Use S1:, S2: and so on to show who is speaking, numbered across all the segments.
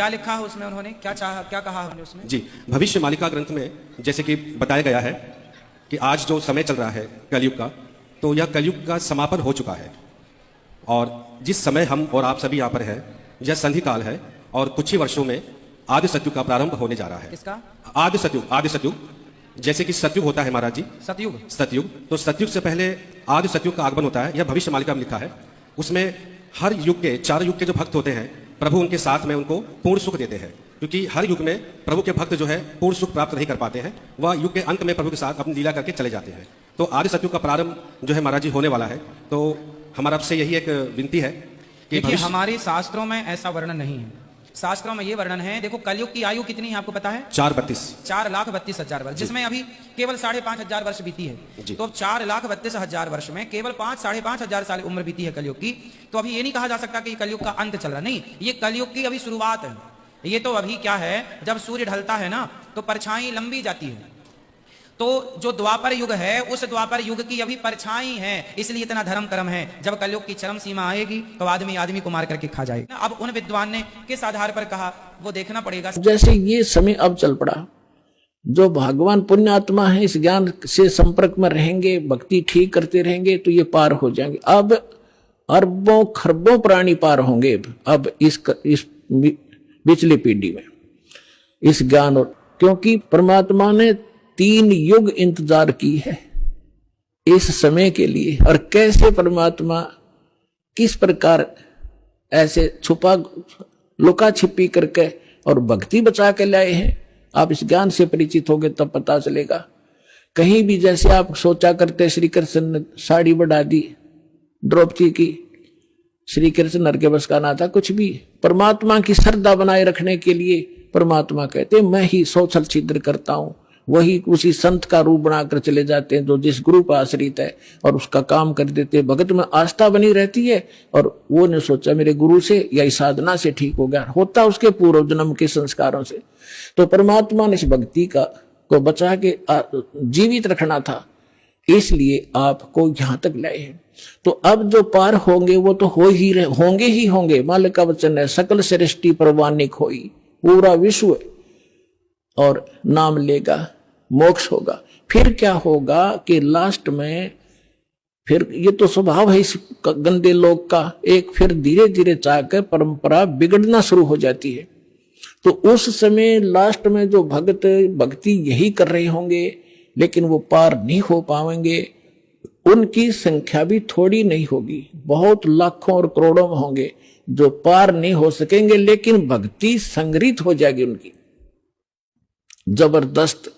S1: क्या लिखा है उसमें, उन्होंने क्या चाहा, क्या कहा हमने उसमें?
S2: जी, भविष्य मालिका ग्रंथ में जैसे कि बताया गया है कि आज जो समय चल रहा है कलयुग का, तो यह कलयुग का समापन हो चुका है। और जिस समय हम और आप सभी यहाँ पर हैं, यह संधि काल है और कुछ ही वर्षों में आदि सतयुग का प्रारंभ होने जा रहा है।
S1: किसका?
S2: आदि सतयुग। आदि सतयुग जैसे कि सतयुग होता है महाराज जी,
S1: सतयुग।
S2: सतयुग, तो सतयुग से पहले आदि सतयुग का आगमन होता है। यह भविष्य मालिका में लिखा है। उसमें हर युग के, चार युग के जो भक्त होते हैं, प्रभु उनके साथ में उनको पूर्ण सुख देते हैं, क्योंकि हर युग में प्रभु के भक्त जो है पूर्ण सुख प्राप्त नहीं कर पाते हैं। वह युग के अंत में प्रभु के साथ अपनी लीला करके चले जाते हैं। तो आदि सतयुग का प्रारंभ जो है महाराज जी होने वाला है। तो हमारा आपसे यही एक विनती है कि
S1: देखिए, हमारे शास्त्रों में ऐसा वर्णन नहीं है। शास्त्रों में ये वर्णन है, देखो कलयुग की आयु कितनी है आपको पता है?
S2: 432
S1: 4,32,000 वर्ष, जिसमें अभी केवल 5,500 वर्ष बीती है। तो 4,32,000 वर्ष में केवल 5,500 साल उम्र बीती है कलयुग की। तो अभी ये नहीं कहा जा सकता कि कलयुग का अंत चल रहा, नहीं, ये कलयुग की अभी शुरुआत है। ये तो अभी क्या है, जब सूर्य ढलता है ना तो परछाई लंबी जाती है। तो जो द्वापर युग है, उस द्वापर युग की अभी परछाई है, इसलिए इतना धर्म कर्म है। जब कलयुग की चरम सीमा आएगी तो आदमी आदमी को मार करके खा जाएगा। अब उन विद्वान ने किस आधार पर कहा, वो देखना पड़ेगा।
S3: जैसे ये समय अब चल पड़ा, जो भगवान पुण्य आत्मा है इस ज्ञान से संपर्क में रहेंगे, भक्ति ठीक करते रहेंगे तो ये पार हो जाएंगे। अब अरबों खरबों प्राणी पार होंगे अब इस पिछली पीढ़ी में इस ज्ञान, और क्योंकि परमात्मा ने 3 युग इंतजार की है इस समय के लिए। और कैसे परमात्मा किस प्रकार ऐसे छुपा लुका छिपी करके और भक्ति बचा के लाए हैं, आप इस ज्ञान से परिचित होगे तब पता चलेगा। कहीं भी जैसे आप सोचा करते श्री कृष्ण ने साड़ी बढ़ा दी द्रौपदी की, श्री कृष्ण नर के बस का ना था कुछ भी। परमात्मा की श्रद्धा बनाए रखने के लिए परमात्मा कहते मैं ही 100 छल छिद्र करता हूं, वही उसी संत का रूप बनाकर चले जाते हैं जो जिस गुरु पर आश्रित है और उसका काम कर देते हैं। भगत में आस्था बनी रहती है और वो ने सोचा मेरे गुरु से या इस साधना से ठीक हो गया, होता उसके पूर्व जन्म के संस्कारों से। तो परमात्मा ने इस भक्ति को बचा के जीवित रखना था, इसलिए आपको यहां तक लाए हैं। तो अब जो पार होंगे वो तो होंगे ही होंगे। मालिक का वचन है, सकल सृष्टि परवानिक होई, पूरा विश्व और नाम लेगा, मोक्ष होगा। फिर क्या होगा कि लास्ट में फिर ये तो स्वभाव है इस गंदे लोग का, एक फिर धीरे धीरे चाहकर परंपरा बिगड़ना शुरू हो जाती है। तो उस समय लास्ट में जो भक्त भक्ति यही कर रहे होंगे लेकिन वो पार नहीं हो पाएंगे, उनकी संख्या भी थोड़ी नहीं होगी, बहुत लाखों और करोड़ों में होंगे जो पार नहीं हो सकेंगे, लेकिन भक्ति संग्रहित हो जाएगी उनकी जबरदस्त।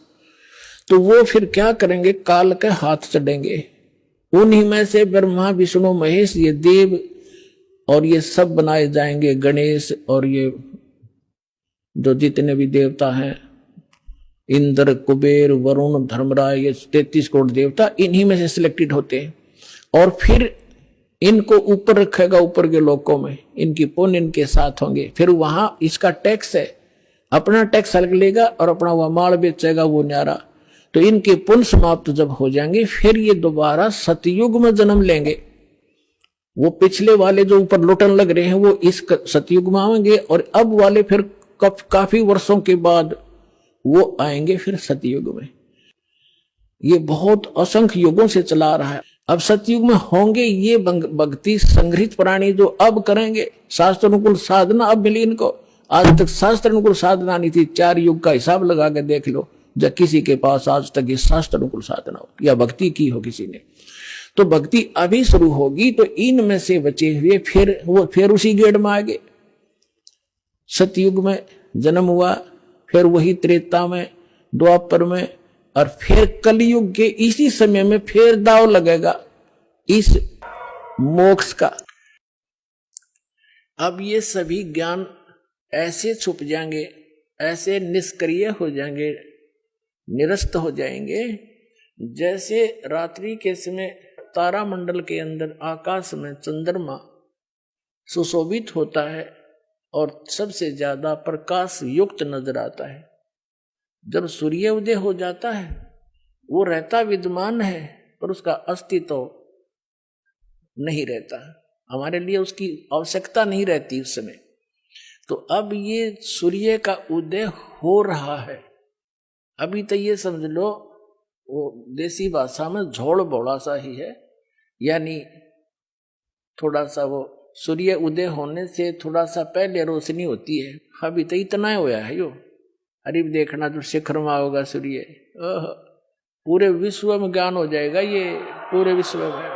S3: तो वो फिर क्या करेंगे, काल के हाथ चढ़ेंगे। उन्हीं में से ब्रह्मा विष्णु महेश ये देव और ये सब बनाए जाएंगे, गणेश और ये जो जितने भी देवता हैं, इंद्र कुबेर वरुण धर्मराज, ये 33 करोड़ देवता इन्हीं में से सिलेक्टेड होते हैं। और फिर इनको ऊपर रखेगा, ऊपर के लोकों में इनकी पुण्य इनके साथ होंगे। फिर वहां इसका टैक्स है, अपना टैक्स अलग लेगा और अपना वह माल बेचेगा वो न्यारा। तो इनके पुण्य समाप्त जब हो जाएंगे फिर ये दोबारा सतयुग में जन्म लेंगे। वो पिछले वाले जो ऊपर लुटन लग रहे हैं वो इस सतयुग में आएंगे और अब वाले फिर काफी वर्षों के बाद वो आएंगे फिर सतयुग में। ये बहुत असंख्य युगों से चला रहा है। अब सतयुग में होंगे ये भक्ति संग्रहित प्राणी जो अब करेंगे शास्त्र अनुकूल साधना। अब मिली इनको, आज तक शास्त्र अनुकूल साधना नहीं थी। 4 युग का हिसाब लगा के देख लो जब किसी के पास आज तक ये शास्त्र अनुकूल साधना हो या भक्ति की हो किसी ने। तो भक्ति अभी शुरू होगी तो इनमें से बचे हुए फिर उसी गेड़ में आगे। सतयुग में जन्म हुआ, फिर वही त्रेता में, द्वापर में, और फिर कलयुग के इसी समय में फिर दाव लगेगा इस मोक्ष का। अब ये सभी ज्ञान ऐसे छुप जाएंगे, ऐसे निष्क्रिय हो जाएंगे, निरस्त हो जाएंगे, जैसे रात्रि के समय तारामंडल के अंदर आकाश में चंद्रमा सुशोभित होता है और सबसे ज्यादा प्रकाश युक्त नजर आता है। जब सूर्य उदय हो जाता है वो रहता विद्यमान है पर उसका अस्तित्व नहीं रहता, हमारे लिए उसकी आवश्यकता नहीं रहती उस समय। तो अब ये सूर्य का उदय हो रहा है। अभी तो ये समझ लो वो देसी भाषा में झोड़ बोड़ा सा ही है, यानी थोड़ा सा वो सूर्य उदय होने से थोड़ा सा पहले रोशनी होती है। अभी तो इतना होया है यो। अरे देखना जो शिखर में होगा सूर्य, पूरे विश्व में ज्ञान हो जाएगा ये, पूरे विश्व में।